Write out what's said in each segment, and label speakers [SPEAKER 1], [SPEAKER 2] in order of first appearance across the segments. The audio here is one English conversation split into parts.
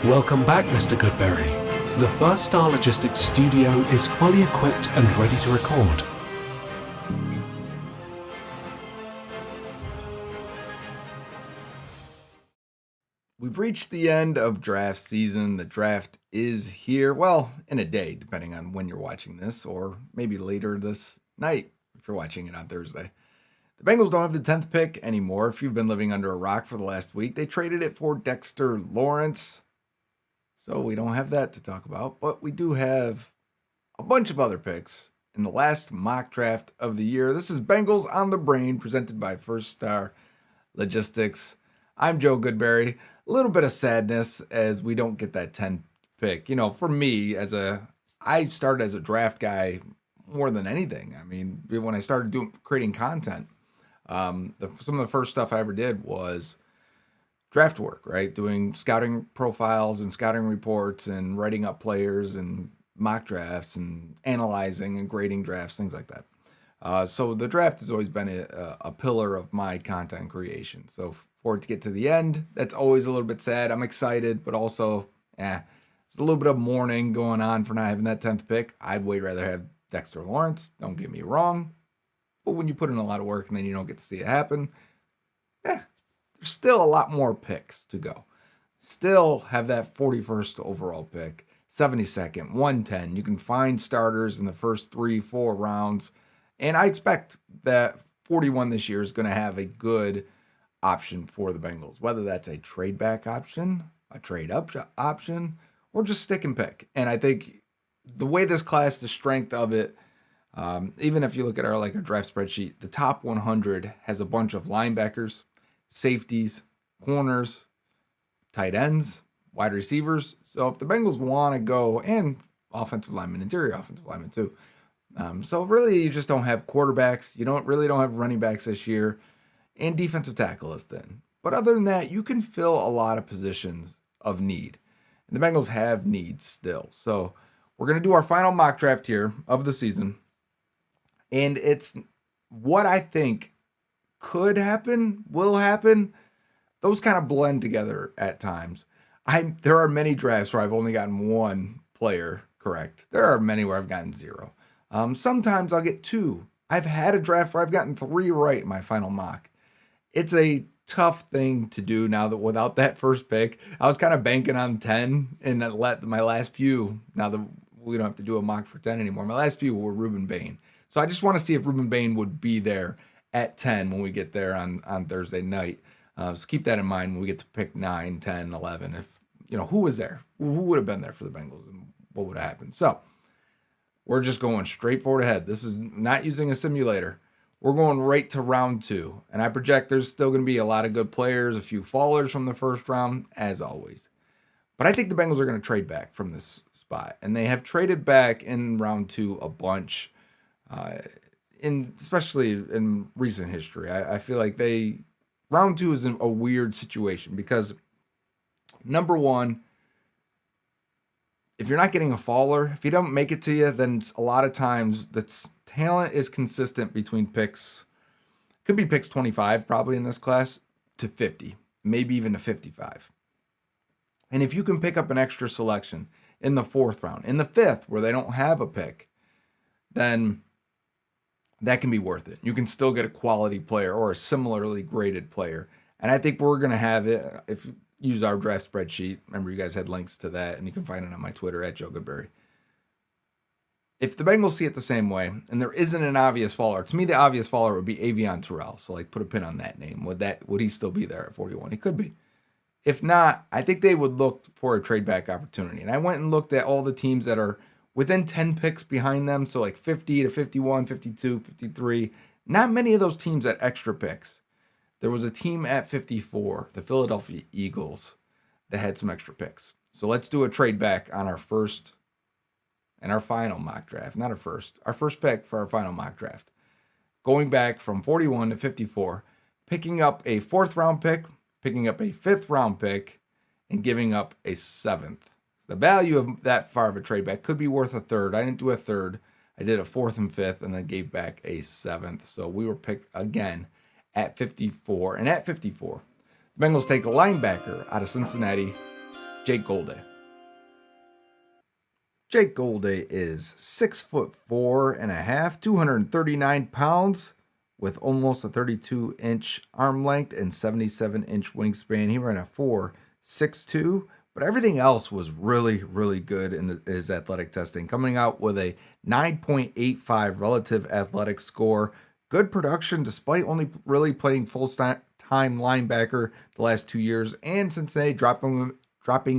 [SPEAKER 1] Welcome back, Mr. Goodberry. The First Star Logistics studio is fully equipped and ready to record.
[SPEAKER 2] We've reached the end of draft season. The draft is here, well, in a day, depending on when you're watching this, or maybe later this night if you're watching it on Thursday. The Bengals don't have the 10th pick anymore. If you've been living under a rock for the last week, they traded it for Dexter Lawrence. So we don't have that to talk about, but we do have a bunch of other picks in the last mock draft of the year. This is Bengals On The Brain, presented by First Star Logistics. I'm Joe Goodberry. A little bit of sadness as we don't get that 10th pick. You know, for me, I started as a draft guy more than anything. I mean, when I started creating content, some of the first stuff I ever did was draft work, right? Doing scouting profiles and scouting reports and writing up players and mock drafts and analyzing and grading drafts, things like that. So the draft has always been a pillar of my content creation. So for it to get to the end, that's always a little bit sad. I'm excited, but also, there's a little bit of mourning going on for not having that 10th pick. I'd way rather have Dexter Lawrence. Don't get me wrong. But when you put in a lot of work and then you don't get to see it happen, there's still a lot more picks to go. Still have that 41st overall pick, 72nd, 110. You can find starters in the first 3-4 rounds. And I expect that 41 this year is going to have a good option for the Bengals, whether that's a trade back option, a trade up option, or just stick and pick. And I think the way this class, the strength of it, even if you look at our draft spreadsheet, the top 100 has a bunch of linebackers, safeties, corners, tight ends, wide receivers. So if the Bengals want to go, and offensive linemen, interior offensive linemen too. So really you just don't have quarterbacks. You don't have running backs this year, and defensive tackle is thin. But other than that, you can fill a lot of positions of need. And the Bengals have needs still. So we're going to do our final mock draft here of the season. And it's what I think could happen, will happen. Those kind of blend together at times. There are many drafts where I've only gotten one player correct. There are many where I've gotten 0. Sometimes I'll get 2. I've had a draft where I've gotten 3 right in my final mock. It's a tough thing to do now that without that first pick. I was kind of banking on 10 and let my last few, now that we don't have to do a mock for 10 anymore, my last few were Ruben Bain. So I just want to see if Ruben Bain would be there at 10 when we get there on Thursday night. So keep that in mind when we get to pick 9, 10, 11. If, who was there? Who would have been there for the Bengals and what would have happened? So we're just going straight forward ahead. This is not using a simulator. We're going right to round 2. And I project there's still going to be a lot of good players, a few fallers from the first round, as always. But I think the Bengals are going to trade back from this spot. And they have traded back in round 2 a bunch. Especially in recent history, I feel like round 2 is a weird situation because number one, if you're not getting a faller, if you don't make it to you, then a lot of times the talent is consistent between picks. Could be picks 25 probably in this class to 50, maybe even to 55. And if you can pick up an extra selection in the 4th round, in the 5th where they don't have a pick, then that can be worth it. You can still get a quality player or a similarly graded player. And I think we're going to have it if you use our draft spreadsheet. Remember, you guys had links to that, and you can find it on my Twitter at Joe Goodberry. If the Bengals see it the same way, and there isn't an obvious faller, to me the obvious faller would be Avion Terrell. So put a pin on that name. Would he still be there at 41? He could be. If not, I think they would look for a trade back opportunity. And I went and looked at all the teams that are within 10 picks behind them, so 50 to 51, 52, 53. Not many of those teams at extra picks. There was a team at 54, the Philadelphia Eagles, that had some extra picks. So let's do a trade back on our first and our final mock draft. Not our first pick for our final mock draft. Going back from 41 to 54, picking up a 4th round pick, picking up a 5th round pick, and giving up a 7th. The value of that far of a trade back could be worth a 3rd. I didn't do a 3rd. I did a 4th and 5th and then gave back a 7th. So we were picked again at 54. And at 54, the Bengals take a linebacker out of Cincinnati, Jake Golday. Jake Golday is 6'4.5", 239 pounds, with almost a 32-inch arm length and 77-inch wingspan. He ran a 4.62, but everything else was really, really good in his athletic testing, coming out with a 9.85 relative athletic score. Good production despite only really playing full-time linebacker the last 2 years, and Cincinnati dropping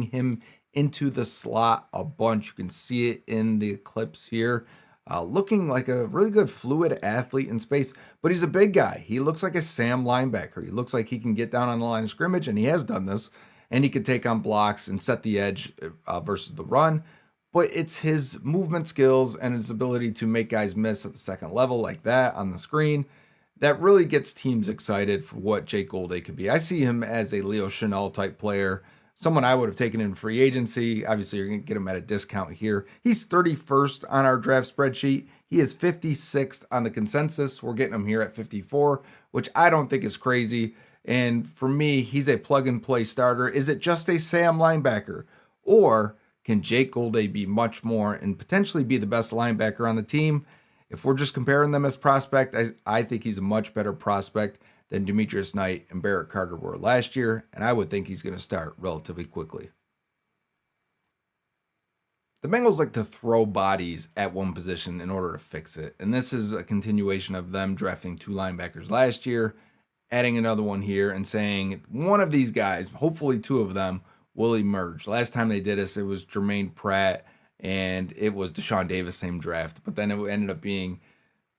[SPEAKER 2] him into the slot a bunch. You can see it in the clips here. Looking like a really good fluid athlete in space, but he's a big guy. He looks like a Sam linebacker. He looks like he can get down on the line of scrimmage, and he has done this, and he can take on blocks and set the edge versus the run. But it's his movement skills and his ability to make guys miss at the second level like that on the screen that really gets teams excited for what Jake Golday could be. I see him as a Leo Chenal type player, someone I would have taken in free agency. Obviously, you're going to get him at a discount here. He's 31st on our draft spreadsheet. He is 56th on the consensus. We're getting him here at 54, which I don't think is crazy. And for me, he's a plug-and-play starter. Is it just a Sam linebacker? Or can Jake Golday be much more and potentially be the best linebacker on the team? If we're just comparing them as prospect, I think he's a much better prospect than Demetrius Knight and Barrett Carter were last year, and I would think he's going to start relatively quickly. The Bengals like to throw bodies at one position in order to fix it, and this is a continuation of them drafting 2 linebackers last year, adding another one here, and saying one of these guys, hopefully 2 of them, will emerge. Last time they did this, it was Jermaine Pratt, and it was Deshaun Davis, same draft, but then it ended up being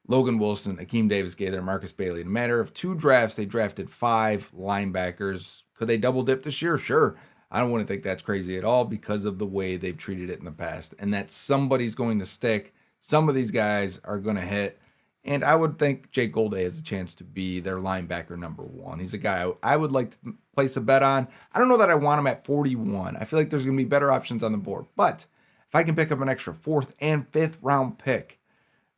[SPEAKER 2] Logan Wilson, Akeem Davis-Gaither, Marcus Bailey. In a matter of 2 drafts, they drafted 5 linebackers. Could they double dip this year? Sure. I don't want to think that's crazy at all because of the way they've treated it in the past. And that somebody's going to stick. Some of these guys are going to hit. And I would think Jake Golday has a chance to be their linebacker number 1. He's a guy I would like to place a bet on. I don't know that I want him at 41. I feel like there's going to be better options on the board. But if I can pick up an extra 4th and 5th round pick,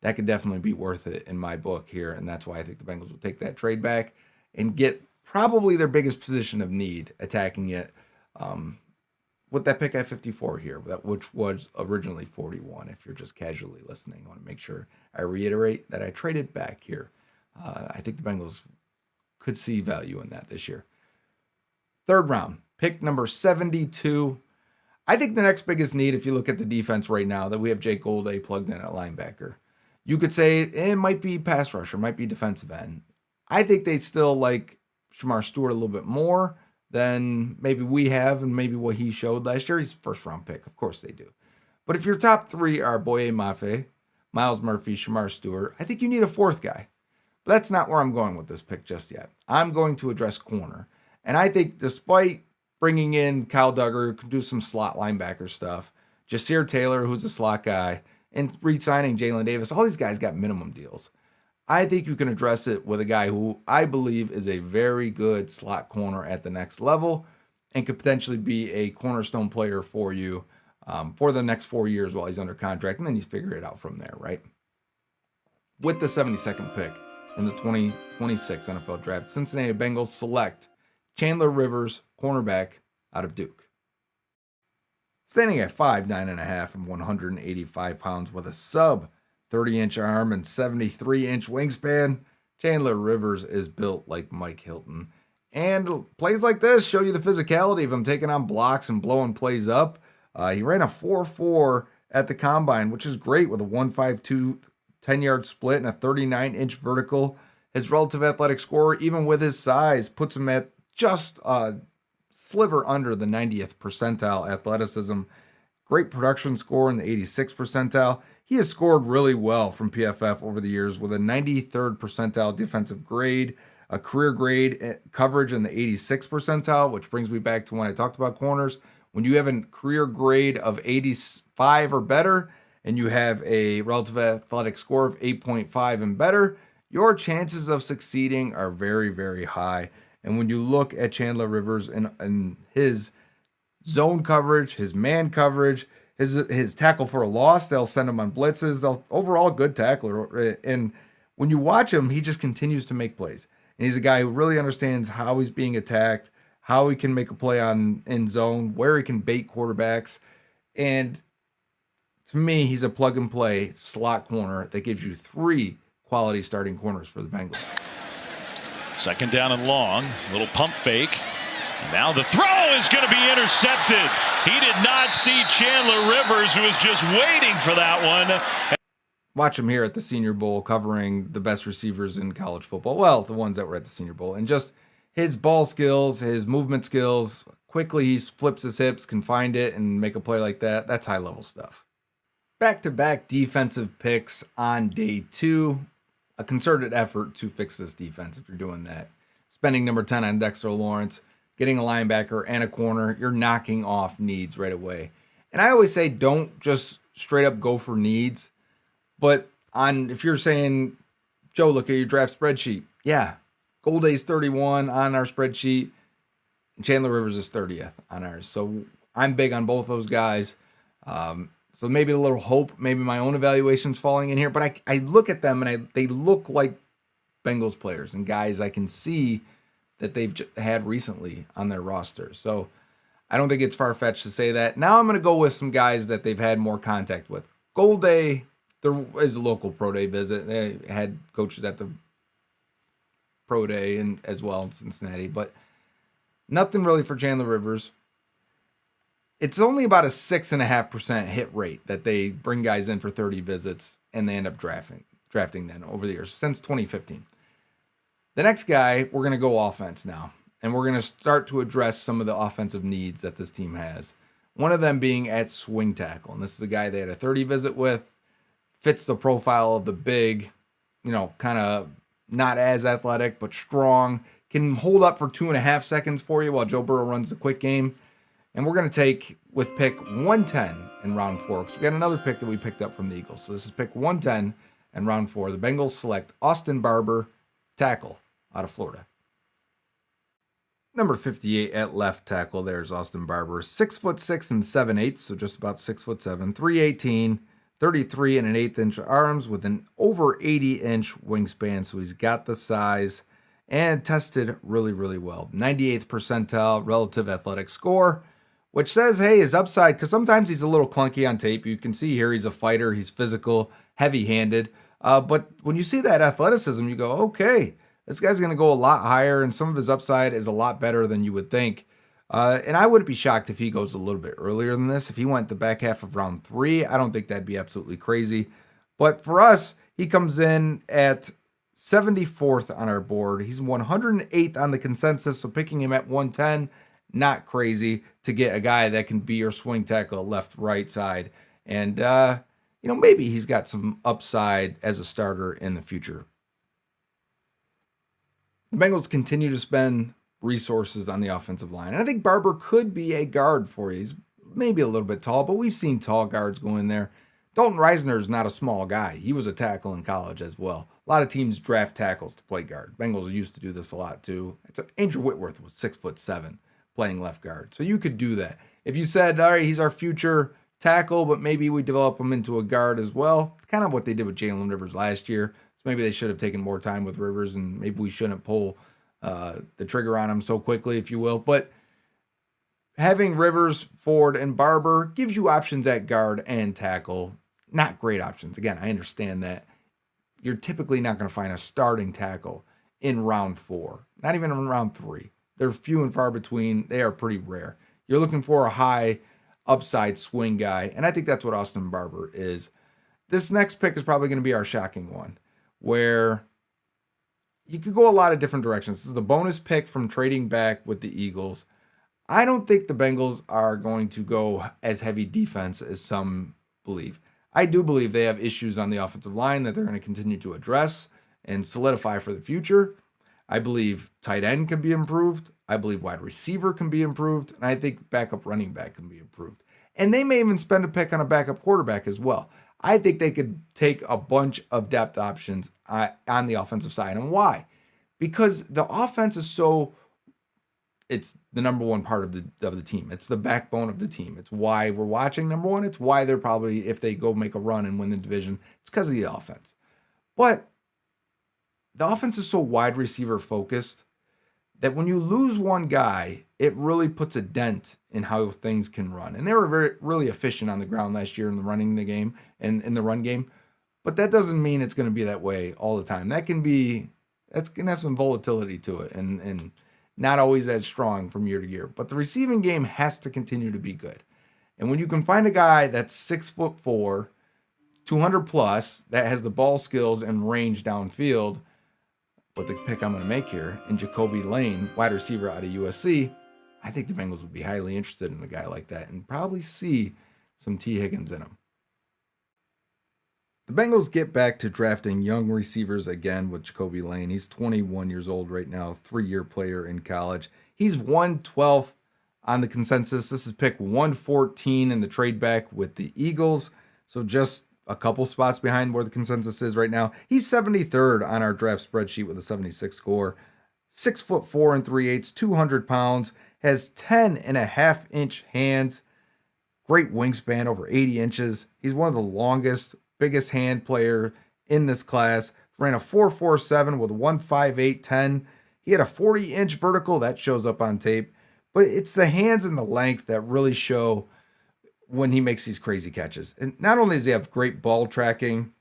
[SPEAKER 2] that could definitely be worth it in my book here, and that's why I think the Bengals will take that trade back and get probably their biggest position of need attacking it with that pick at 54 here, which was originally 41. If you're just casually listening, I want to make sure I reiterate that I traded back here. I think the Bengals could see value in that this year. 3rd round, pick number 72. I think the next biggest need, if you look at the defense right now, that we have Jake Golday plugged in at linebacker. You could say it might be pass rusher, might be defensive end. I think they still like Shamar Stewart a little bit more than maybe we have and maybe what he showed last year. He's a 1st round pick. Of course they do. But if your top 3 are Boye Mafe, Miles Murphy, Shamar Stewart, I think you need a 4th guy. But that's not where I'm going with this pick just yet. I'm going to address corner. And I think despite bringing in Kyle Duggar, who can do some slot linebacker stuff, Jasir Taylor, who's a slot guy, and re-signing Jalen Davis, all these guys got minimum deals. I think you can address it with a guy who I believe is a very good slot corner at the next level and could potentially be a cornerstone player for you for the next 4 years while he's under contract, and then you figure it out from there, right? With the 72nd pick in the 2026 NFL Draft, Cincinnati Bengals select Chandler Rivers, cornerback out of Duke. Standing at 5'9.5" and 185 pounds with a sub 30-inch arm and 73-inch wingspan, Chandler Rivers is built like Mike Hilton. And plays like this show you the physicality of him taking on blocks and blowing plays up. He ran a 4.4 at the combine, which is great with a 1.52 10-yard split and a 39-inch vertical. His relative athletic score, even with his size, puts him at just sliver under the 90th percentile athleticism. Great production score in the 86th percentile. He has scored really well from PFF over the years with a 93rd percentile defensive grade, a career grade coverage in the 86th percentile, which brings me back to when I talked about corners. When you have a career grade of 85 or better, and you have a relative athletic score of 8.5 and better, your chances of succeeding are very, very high. And when you look at Chandler Rivers and his zone coverage, his man coverage, his tackle for a loss, they'll send him on blitzes. Overall good tackler. And when you watch him, he just continues to make plays. And he's a guy who really understands how he's being attacked, how he can make a play on in zone, where he can bait quarterbacks. And to me, he's a plug and play slot corner that gives you 3 quality starting corners for the Bengals.
[SPEAKER 3] Second down and long, little pump fake. Now the throw is going to be intercepted. He did not see Chandler Rivers, who was just waiting for that one.
[SPEAKER 2] Watch him here at the Senior Bowl covering the best receivers in college football. Well, the ones that were at the Senior Bowl. And just his ball skills, his movement skills, quickly he flips his hips, can find it, and make a play like that. That's high-level stuff. Back-to-back defensive picks on day 2. A concerted effort to fix this defense if you're doing that. Spending number 10 on Dexter Lawrence, getting a linebacker and a corner, you're knocking off needs right away. And I always say don't just straight up go for needs. But if you're saying, Joe, look at your draft spreadsheet. Yeah, Golday's 31 on our spreadsheet. And Chandler Rivers is 30th on ours. So I'm big on both those guys. So maybe a little hope, maybe my own evaluation's falling in here. But I look at them and they look like Bengals players and guys I can see that they've had recently on their roster. So I don't think it's far-fetched to say that. Now I'm going to go with some guys that they've had more contact with. Goldberry, there is a local pro day visit. They had coaches at the pro day and as well in Cincinnati, but nothing really for Chandler Rivers. It's only about a 6.5% hit rate that they bring guys in for 30 visits and they end up drafting them over the years since 2015. The next guy, we're going to go offense now, and we're going to start to address some of the offensive needs that this team has. One of them being at swing tackle, and this is a guy they had a 30 visit with, fits the profile of the big, kind of not as athletic, but strong, can hold up for 2.5 seconds for you while Joe Burrow runs the quick game. And we're going to take with pick 110 in round 4, because we got another pick that we picked up from the Eagles. So this is pick 110 in round 4. The Bengals select Austin Barber, tackle out of Florida. Number 58 at left tackle, there's Austin Barber. 6'6" and 7/8, so just about 6'7", 318, 33 and an 1/8 inch arms with an over 80-inch wingspan. So he's got the size and tested really, really well. 98th percentile relative athletic score, which says, hey, his upside, because sometimes he's a little clunky on tape. You can see here he's a fighter, he's physical, heavy-handed. But when you see that athleticism, you go, okay, this guy's going to go a lot higher, and some of his upside is a lot better than you would think. And I wouldn't be shocked if he goes a little bit earlier than this. If he went the back half of round 3, I don't think that'd be absolutely crazy. But for us, he comes in at 74th on our board. He's 108th on the consensus, so picking him at 110, not crazy to get a guy that can be your swing tackle left, right side. And, maybe he's got some upside as a starter in the future. The Bengals continue to spend resources on the offensive line. And I think Barber could be a guard for you. He's maybe a little bit tall, but we've seen tall guards go in there. Dalton Reisner is not a small guy. He was a tackle in college as well. A lot of teams draft tackles to play guard. Bengals used to do this a lot too. Andrew Whitworth was 6'7", playing left guard. So you could do that. If you said, all right, he's our future tackle, but maybe we develop him into a guard as well. It's kind of what they did with Jalen Rivers last year. So maybe they should have taken more time with Rivers, and maybe we shouldn't pull the trigger on him so quickly, if you will. But having Rivers, Ford, and Barber gives you options at guard and tackle. Not great options. Again, I understand that. You're typically not going to find a starting tackle in round 4. Not even in round 3. They're few and far between. They are pretty rare. You're looking for a high upside swing guy, and I think that's what Austin Barber is. This next pick is probably going to be our shocking one, where you could go a lot of different directions. This is the bonus pick from trading back with the Eagles. I don't think the Bengals are going to go as heavy defense as some believe. I do believe they have issues on the offensive line that they're going to continue to address and solidify for the future. I believe tight end can be improved. I believe wide receiver can be improved. And I think backup running back can be improved. And they may even spend a pick on a backup quarterback as well. I think they could take a bunch of depth options on the offensive side. And why? Because the offense is it's the number one part of the team. It's the backbone of the team. It's why we're watching number one. It's why they're probably, if they go make a run and win the division, it's because of the offense. But the offense is so wide receiver focused that when you lose one guy, it really puts a dent in how things can run. And they were really efficient on the ground last year in the running the game and in the run game. But that doesn't mean it's going to be that way all the time. That's going to have some volatility to it and not always as strong from year to year. But the receiving game has to continue to be good. And when you can find a guy that's 6'4", 200 plus, that has the ball skills and range downfield, what the pick I'm going to make here, in Jacoby Lane, wide receiver out of USC, I think the Bengals would be highly interested in a guy like that and probably see some T. Higgins in him. The Bengals get back to drafting young receivers again with Jacoby Lane. He's 21 years old right now, 3-year player in college. He's 112th on the consensus. This is pick 114 in the trade back with the Eagles. So just a couple spots behind where the consensus is right now. He's 73rd on our draft spreadsheet with a 76 score. 6'4" 3/8", 200 pounds, has 10.5-inch hands. Great wingspan, over 80 inches. He's one of the longest, biggest hand player in this class. Ran a 4.47 with a 1.58.10. He had a 40-inch vertical that shows up on tape, but it's the hands and the length that really show when he makes these crazy catches. And not only does he have great ball tracking,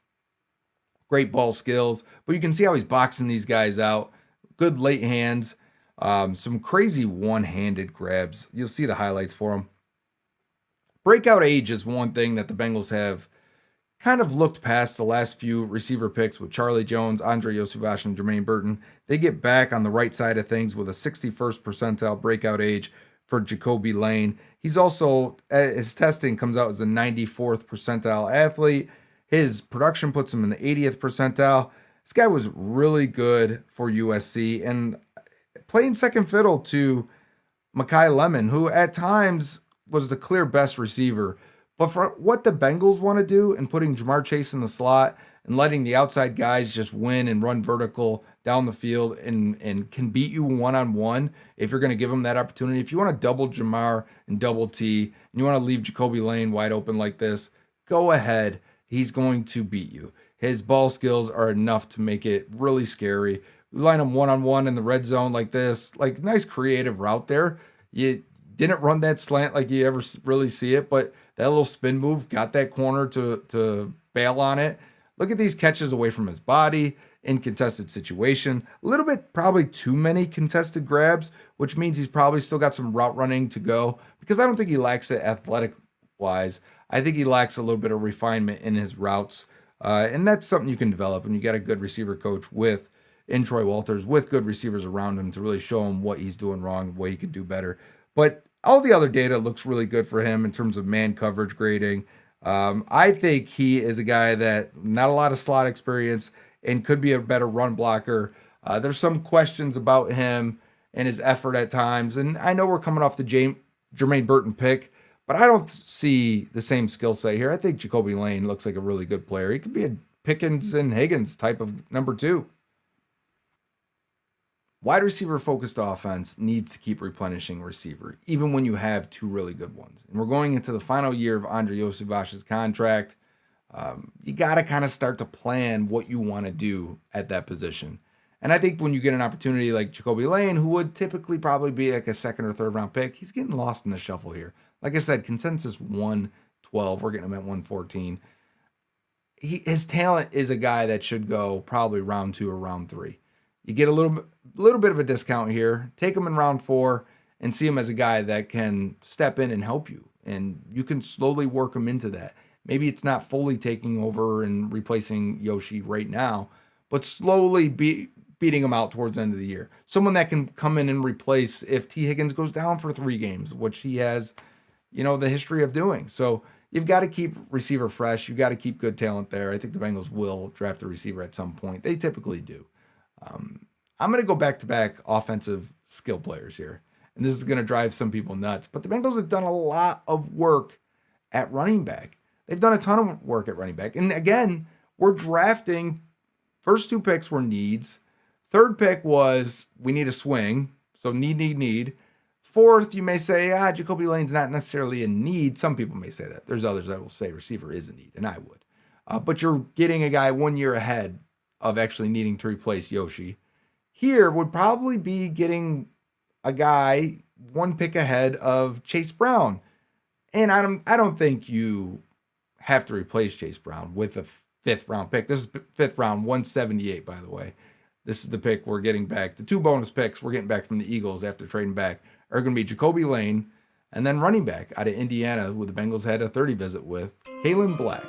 [SPEAKER 2] great ball skills, but you can see how he's boxing these guys out. Good late hands, some crazy one-handed grabs. You'll see the highlights for him. Breakout age is one thing that the Bengals have kind of looked past the last few receiver picks with Charlie Jones, Andre Yosivach, and Jermaine Burton. They get back on the right side of things with a 61st percentile breakout age for Jacoby Lane. He's also, his testing comes out as a 94th percentile athlete. His production puts him in the 80th percentile. This guy was really good for USC and playing second fiddle to Mekhi Lemon, who at times was the clear best receiver. But for what the Bengals want to do and putting Jamar Chase in the slot and letting the outside guys just win and run vertical down the field and can beat you one-on-one if you're going to give them that opportunity. If you want to double Jamar and double T and you want to leave Jacoby Lane wide open like this, go ahead. He's going to beat you. His ball skills are enough to make it really scary. We line him one-on-one in the red zone like this, like nice creative route there. You didn't run that slant like you ever really see it, but that little spin move got that corner to bail on it. Look at these catches away from his body in contested situation. A little bit, probably too many contested grabs, which means he's probably still got some route running to go because I don't think he lacks it athletic-wise. I think he lacks a little bit of refinement in his routes, and that's something you can develop when you got a good receiver coach in Troy Walters with good receivers around him to really show him what he's doing wrong, what he could do better. But all the other data looks really good for him in terms of man coverage grading. I think he is a guy that not a lot of slot experience and could be a better run blocker. There's some questions about him and his effort at times. And I know we're coming off the Jermaine Burton pick, but I don't see the same skill set here. I think Jacoby Lane looks like a really good player. He could be a Pickens and Higgins type of number 2. Wide receiver focused offense needs to keep replenishing receiver, even when you have 2 really good ones. And we're going into the final year of Andre Yosivach's contract. You got to kind of start to plan what you want to do at that position. And I think when you get an opportunity like Jacoby Lane, who would typically probably be like a 2nd or 3rd round pick, he's getting lost in the shuffle here. Like I said, consensus 112. We're getting him at 114. His talent is a guy that should go probably round 2 or round 3. You get a little bit of a discount here. Take him in round 4 and see him as a guy that can step in and help you. And you can slowly work him into that. Maybe it's not fully taking over and replacing Yoshi right now, but slowly beating him out towards the end of the year. Someone that can come in and replace if T. Higgins goes down for 3 games, which he has, the history of doing. So you've got to keep receiver fresh. You've got to keep good talent there. I think the Bengals will draft a receiver at some point. They typically do. I'm going to go back-to-back offensive skill players here. And this is going to drive some people nuts. But the Bengals have done a lot of work at running back. They've done a ton of work at running back. And again, we're drafting. First 2 picks were needs. 3rd pick was we need a swing. So need. 4th, you may say, Jacoby Lane's not necessarily a need. Some people may say that. There's others that will say receiver is a need, and I would. But you're getting a guy 1 year ahead of actually needing to replace Yoshi. here would probably be getting a guy one pick ahead of Chase Brown. And I don't think you have to replace Chase Brown with a 5th round pick. This is 5th round, 178, by the way. This is the pick we're getting back. The 2 bonus picks we're getting back from the Eagles after trading back are going to be Jacoby Lane and then running back out of Indiana, who the Bengals had a 30 visit with, Kalen Black.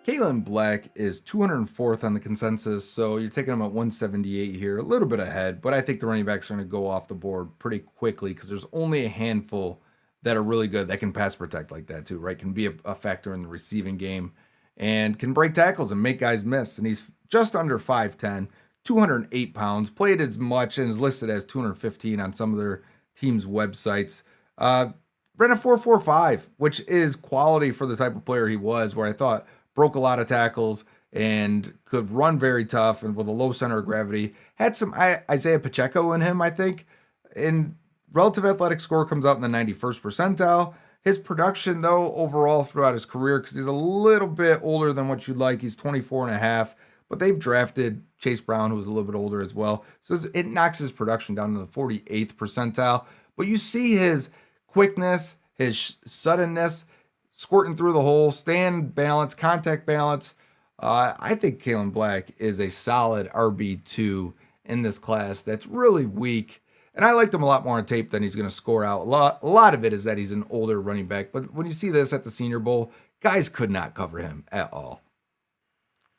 [SPEAKER 2] Kalen Black is 204th on the consensus, so you're taking him at 178 here, a little bit ahead, but I think the running backs are going to go off the board pretty quickly because there's only a handful that are really good that can pass protect like that too, right? Can be a factor in the receiving game and can break tackles and make guys miss. And he's just under 5'10", 208 pounds, played as much and is listed as 215 on some of their team's websites. Ran a 4.45, which is quality for the type of player he was, where I thought broke a lot of tackles and could run very tough and with a low center of gravity. Had some Isaiah Pacheco in him, I think. And relative athletic score comes out in the 91st percentile. His production, though, overall throughout his career, because he's a little bit older than what you'd like. He's 24 and a half, but they've drafted Chase Brown, who was a little bit older as well. So it knocks his production down to the 48th percentile. But you see his quickness, his suddenness, squirting through the hole, stand balance, contact balance. I think Kalen Black is a solid RB2 in this class that's really weak. And I liked him a lot more on tape than he's going to score out. A lot of it is that he's an older running back. But when you see this at the Senior Bowl, guys could not cover him at all.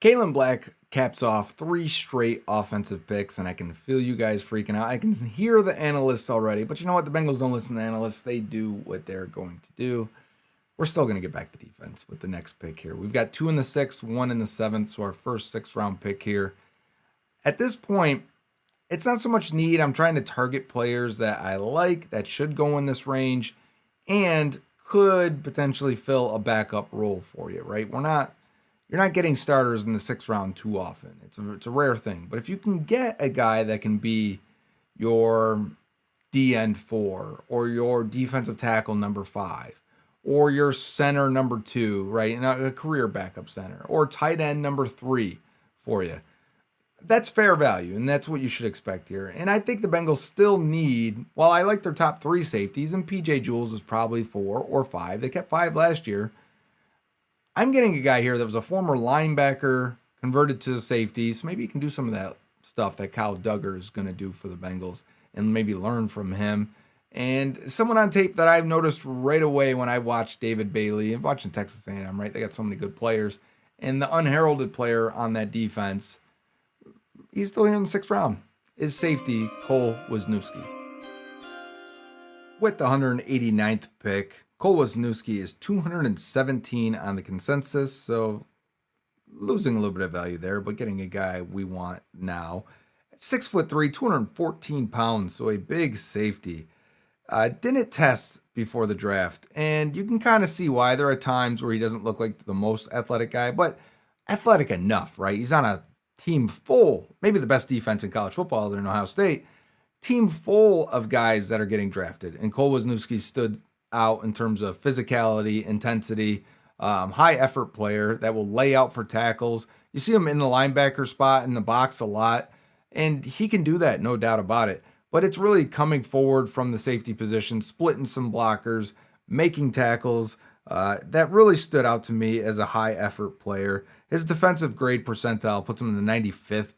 [SPEAKER 2] Kalen Black caps off 3 straight offensive picks, and I can feel you guys freaking out. I can hear the analysts already. But you know what? The Bengals don't listen to analysts. They do what they're going to do. We're still going to get back to defense with the next pick here. We've got 2 in the 6th, 1 in the 7th, so our first 6th round pick here. At this point, it's not so much need. I'm trying to target players that I like, that should go in this range, and could potentially fill a backup role for you, right? You're not getting starters in the 6th round too often. It's a rare thing. But if you can get a guy that can be your DN 4 or your defensive tackle number 5, or your center number 2, right? A career backup center, or tight end number 3 for you. That's fair value, and that's what you should expect here. And I think the Bengals still need, while I like their top 3 safeties, and PJ Jules is probably 4 or 5. They kept 5 last year. I'm getting a guy here that was a former linebacker, converted to safety, so maybe you can do some of that stuff that Kyle Duggar is going to do for the Bengals and maybe learn from him. And someone on tape that I've noticed right away when I watched David Bailey and watching Texas A&M, right? They got so many good players. And the unheralded player on that defense, he's still here in the 6th round, is safety Cole Wisniewski. With the 189th pick, Cole Wisniewski is 217 on the consensus, so losing a little bit of value there, but getting a guy we want now. 6'3", 214 pounds, so a big safety. Didn't test before the draft, and you can kind of see why. There are times where he doesn't look like the most athletic guy, but athletic enough, right? He's on a team full, maybe the best defense in college football there in Ohio State, team full of guys that are getting drafted. And Cole Wisniewski stood out in terms of physicality, intensity, high effort player that will lay out for tackles. You see him in the linebacker spot in the box a lot, and he can do that, no doubt about it. But it's really coming forward from the safety position, splitting some blockers, making tackles. That really stood out to me as a high effort player. His defensive grade percentile puts him in the 95th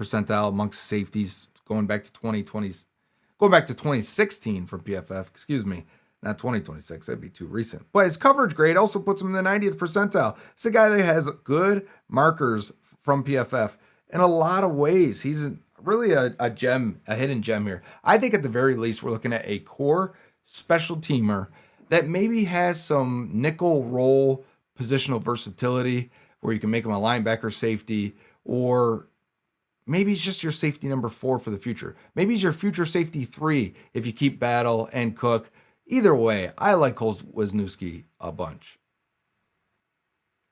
[SPEAKER 2] percentile amongst safeties going back to 2016 from PFF, not 2026, that'd be too recent. But his coverage grade also puts him in the 90th percentile. It's a guy that has good markers from PFF in a lot of ways. He's really a gem, a hidden gem here. I think at the very least, we're looking at a core special teamer that maybe has some nickel role positional versatility where you can make him a linebacker safety, or maybe he's just your safety number 4 for the future. Maybe he's your future safety 3 if you keep Battle and Cook. Either way, I like Cole Wisniewski a bunch.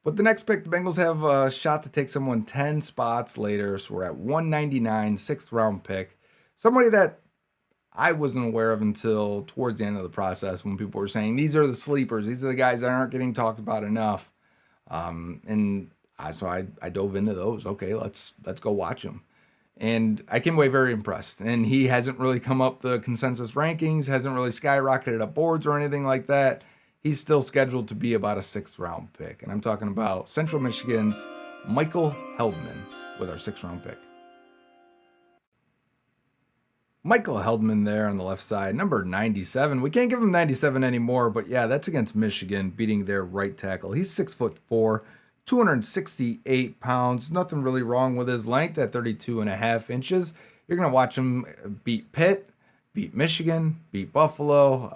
[SPEAKER 2] But the next pick, the Bengals have a shot to take someone 10 spots later. So we're at 199, 6th round pick. Somebody that I wasn't aware of until towards the end of the process when people were saying, these are the sleepers. These are the guys that aren't getting talked about enough. And So I dove into those. Okay, let's go watch him. And I came away very impressed. And he hasn't really come up the consensus rankings, hasn't really skyrocketed up boards or anything like that. He's still scheduled to be about a 6th round pick. And I'm talking about Central Michigan's Michael Heldman with our 6th round pick. Michael Heldman there on the left side, number 97. We can't give him 97 anymore, but yeah, that's against Michigan, beating their right tackle. He's 6'4", 268 pounds. Nothing really wrong with his length at 32.5 inches. You're going to watch him beat Pitt, beat Michigan, beat Buffalo.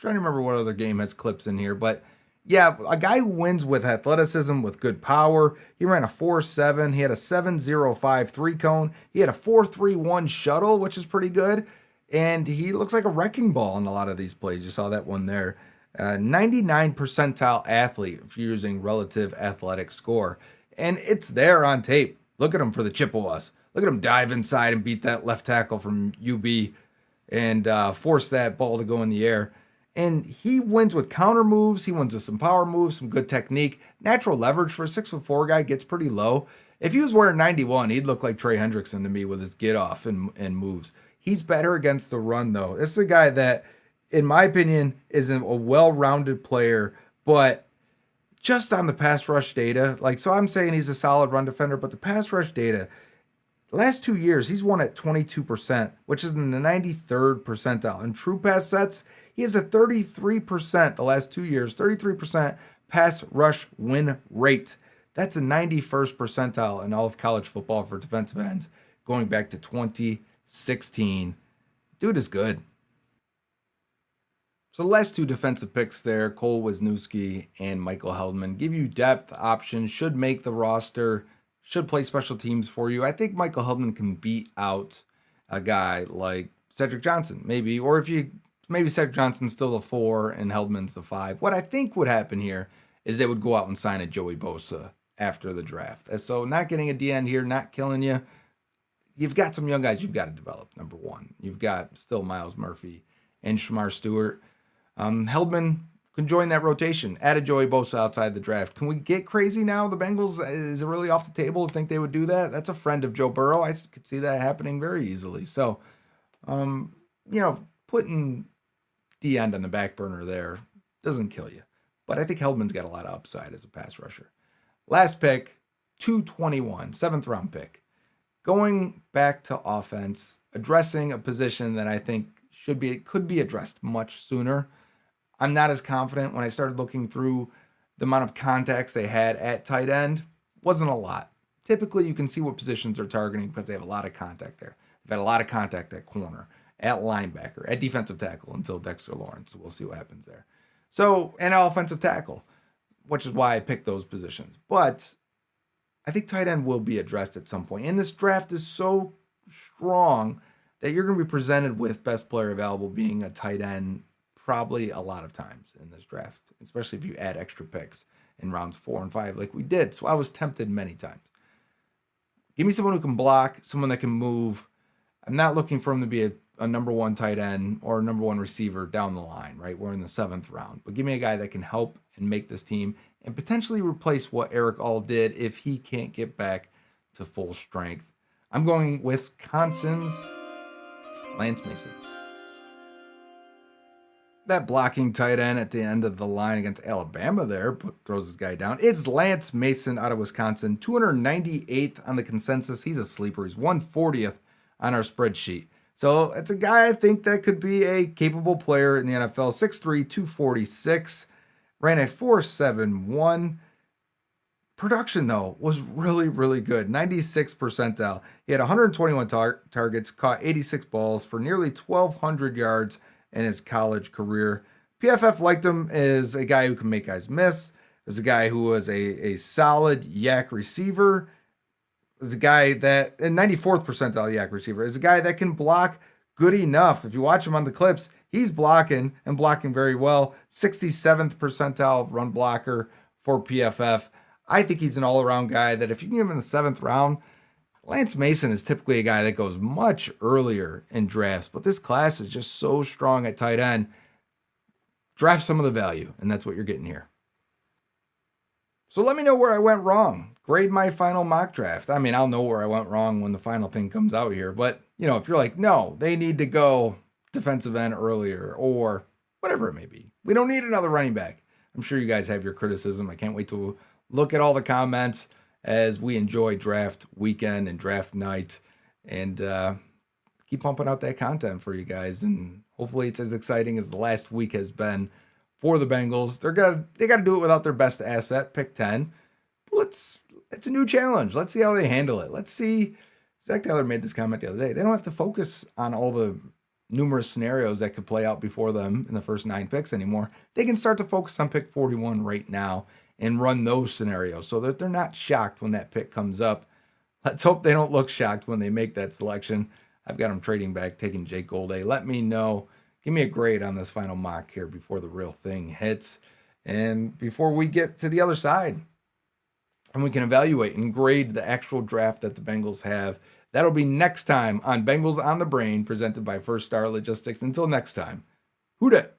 [SPEAKER 2] Trying to remember what other game has clips in here, but yeah, a guy who wins with athleticism, with good power. He ran a 4.7. He had a 7.05 3-cone. He had a 4.31 shuttle, which is pretty good. And he looks like a wrecking ball in a lot of these plays. You saw that one there. 99 percentile athlete if you're using relative athletic score. And it's there on tape. Look at him for the Chippewas. Look at him dive inside and beat that left tackle from UB and force that ball to go in the air. And he wins with counter moves. He wins with some power moves, some good technique. Natural leverage for a 6'4" guy gets pretty low. If he was wearing 91, he'd look like Trey Hendrickson to me with his get off and moves. He's better against the run, though. This is a guy that, in my opinion, is a well-rounded player, but just on the pass rush data, so I'm saying he's a solid run defender, but the pass rush data, the last 2 years, he's won at 22%, which is in the 93rd percentile. In true pass sets, he has a 33% the last 2 years, 33% pass rush win rate. That's a 91st percentile in all of college football for defensive ends going back to 2016. Dude is good. So the last 2 defensive picks there, Cole Wisniewski and Michael Heldman, give you depth options, should make the roster, should play special teams for you. I think Michael Heldman can beat out a guy like Cedric Johnson, maybe, or maybe Cedric Johnson's still the 4 and Heldman's the 5. What I think would happen here is they would go out and sign a Joey Bosa after the draft. And so not getting a D-end here, not killing you. You've got some young guys you've got to develop, number one. You've got still Miles Murphy and Shamar Stewart. Heldman can join that rotation. Add a Joey Bosa outside the draft. Can we get crazy now? The Bengals, is it really off the table to think they would do that? That's a friend of Joe Burrow. I could see that happening very easily. So, putting D-end on the back burner there doesn't kill you. But I think Heldman's got a lot of upside as a pass rusher. Last pick, 221, 7th round pick. Going back to offense, addressing a position that I think could be addressed much sooner. I'm not as confident. When I started looking through the amount of contacts they had at tight end, wasn't a lot. Typically, you can see what positions they're targeting because they have a lot of contact there. They've had a lot of contact at corner, at linebacker, at defensive tackle until Dexter Lawrence. So we'll see what happens there. So, and offensive tackle, which is why I picked those positions. But I think tight end will be addressed at some point. And this draft is so strong that you're going to be presented with best player available being a tight end probably a lot of times in this draft, especially if you add extra picks in rounds 4 and 5 like we did. So I was tempted many times. Give me someone who can block, someone that can move. I'm not looking for him to be a number 1 tight end or a number 1 receiver down the line, right? We're in the 7th round. But give me a guy that can help and make this team and potentially replace what Eric All did if he can't get back to full strength. I'm going Wisconsin's Lance Mason. That blocking tight end at the end of the line against Alabama there throws this guy down. It's Lance Mason out of Wisconsin, 298th on the consensus. He's a sleeper. He's 140th on our spreadsheet. So it's a guy I think that could be a capable player in the NFL. 6'3", 246, ran a 4.71. Production, though, was really, really good. 96th percentile. He had 121 targets, caught 86 balls for nearly 1,200 yards in his college career. PFF liked him as a guy who can make guys miss, as a guy who was a solid yak receiver, as a guy that, in 94th percentile yak receiver, is a guy that can block good enough. If you watch him on the clips, he's blocking and blocking very well. 67th percentile run blocker for PFF. I think he's an all-around guy that if you can give him in the 7th round, Lance Mason is typically a guy that goes much earlier in drafts, but this class is just so strong at tight end. Draft some of the value, and that's what you're getting here. So let me know where I went wrong. grade my final mock draft. I mean, I'll know where I went wrong when the final thing comes out here. But, if you're like, no, they need to go defensive end earlier or whatever it may be. We don't need another running back. I'm sure you guys have your criticism. I can't wait to look at all the comments as we enjoy draft weekend and draft night and keep pumping out that content for you guys. And hopefully it's as exciting as the last week has been for the Bengals. They got to do it without their best asset, pick 10. It's a new challenge. Let's see how they handle it. Let's see. Zach Taylor made this comment the other day. They don't have to focus on all the numerous scenarios that could play out before them in the first 9 picks anymore. They can start to focus on pick 41 right now and run those scenarios so that they're not shocked when that pick comes up. Let's hope they don't look shocked when they make that selection. I've got them trading back, taking Jake Golday. Let me know. Give me a grade on this final mock here before the real thing hits. And before we get to the other side, and we can evaluate and grade the actual draft that the Bengals have. That'll be next time on Bengals on the Brain, presented by First Star Logistics. Until next time, who dat?